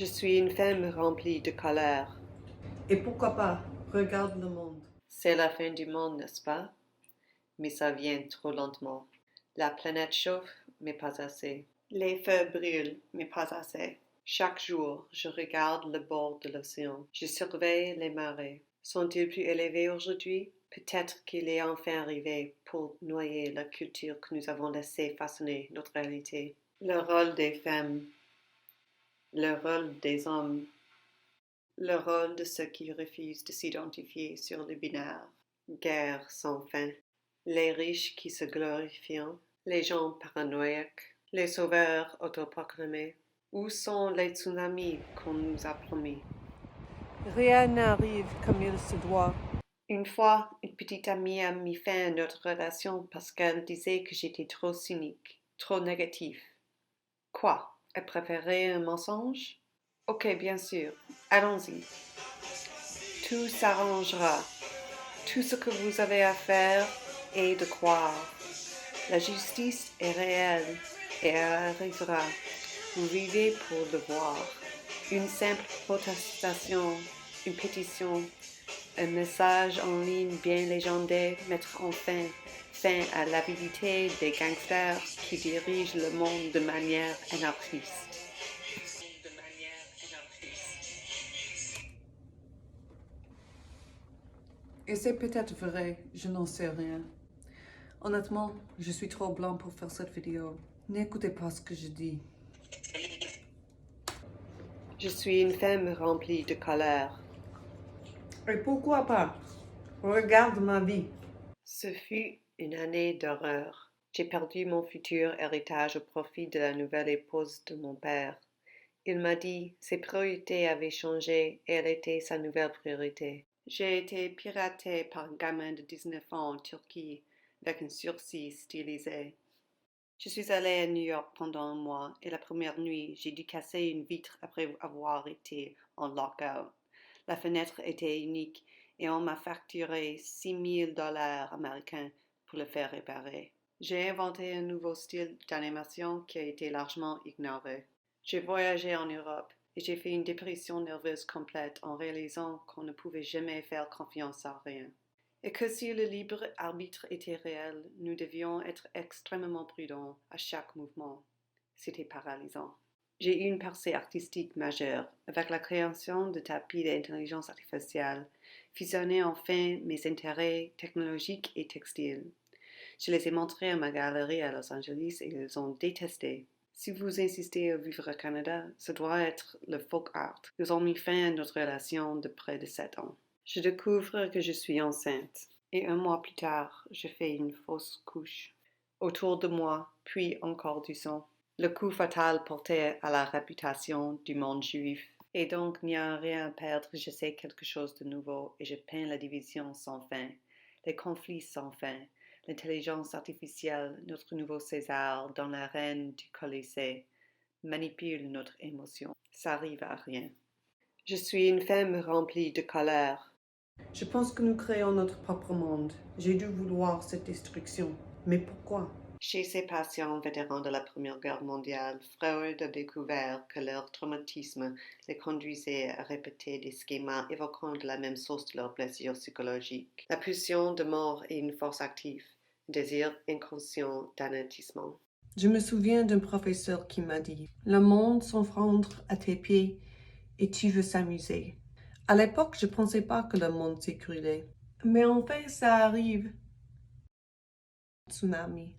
Je suis une femme remplie de colère. Et pourquoi pas? Regarde le monde. C'est la fin du monde, n'est-ce pas? Mais ça vient trop lentement. La planète chauffe, mais pas assez. Les feux brûlent, mais pas assez. Chaque jour, je regarde le bord de l'océan. Je surveille les marées. Sont-ils plus élevés aujourd'hui? Peut-être qu'il est enfin arrivé pour noyer la culture que nous avons laissé façonner notre réalité. Le rôle des femmes, le rôle des hommes, le rôle de ceux qui refusent de s'identifier sur le binaire. Guerre sans fin. Les riches qui se glorifient, les gens paranoïaques, les sauveurs autoproclamés. Où sont les tsunamis qu'on nous a promis? Rien n'arrive comme il se doit. Une fois, une petite amie a mis fin à notre relation parce qu'elle disait que j'étais trop cynique, trop négatif. Quoi? Elle préférait un mensonge? Ok, bien sûr. Allons-y. Tout s'arrangera. Tout ce que vous avez à faire est de croire. La justice est réelle et elle arrivera. Vous vivez pour le voir. Une simple protestation, une pétition, un message en ligne bien légendé mettra enfin fin à l'avidité des gangsters qui dirigent le monde de manière anarchiste. Et c'est peut-être vrai, je n'en sais rien. Honnêtement, je suis trop blanc pour faire cette vidéo. N'écoutez pas ce que je dis. Je suis une femme remplie de colère. Et pourquoi pas? Regarde ma vie. Ce fut une année d'horreur. J'ai perdu mon futur héritage au profit de la nouvelle épouse de mon père. Il m'a dit ses priorités avaient changé et elle était sa nouvelle priorité. J'ai été piratée par un gamin de 19 ans en Turquie avec un sursis stylisé. Je suis allée à New York pendant un mois et la première nuit, j'ai dû casser une vitre après avoir été en lockout. La fenêtre était unique et on m'a facturé $6,000 américains pour le faire réparer. J'ai inventé un nouveau style d'animation qui a été largement ignoré. J'ai voyagé en Europe et j'ai fait une dépression nerveuse complète en réalisant qu'on ne pouvait jamais faire confiance à rien. Et que si le libre arbitre était réel, nous devions être extrêmement prudents à chaque mouvement. C'était paralysant. J'ai eu une percée artistique majeure avec la création de tapis d'intelligence artificielle, fusionnant enfin mes intérêts technologiques et textiles. Je les ai montrés à ma galerie à Los Angeles et ils ont détesté. Si vous insistez à vivre au Canada, ce doit être le folk art. Nous avons mis fin à notre relation de près de 7 ans. Je découvre que je suis enceinte et un mois plus tard, je fais une fausse couche. Autour de moi, puis encore du sang. Le coup fatal porté à la réputation du monde juif. Et donc, il n'y a rien à perdre, je sais quelque chose de nouveau et je peins la division sans fin, les conflits sans fin, l'intelligence artificielle, notre nouveau César dans l'arène du Colisée, manipule notre émotion. Ça arrive à rien. Je suis une femme remplie de colère. Je pense que nous créons notre propre monde. J'ai dû vouloir cette destruction. Mais pourquoi? Chez ces patients vétérans de la Première Guerre mondiale, Freud a découvert que leur traumatisme les conduisait à répéter des schémas évoquant de la même source de leur blessure psychologique. La pulsion de mort est une force active, un désir inconscient d'anéantissement. Je me souviens d'un professeur qui m'a dit « Le monde s'effondre à tes pieds et tu veux s'amuser. » À l'époque, je ne pensais pas que le monde s'écroulait. Mais enfin, ça arrive. Tsunami.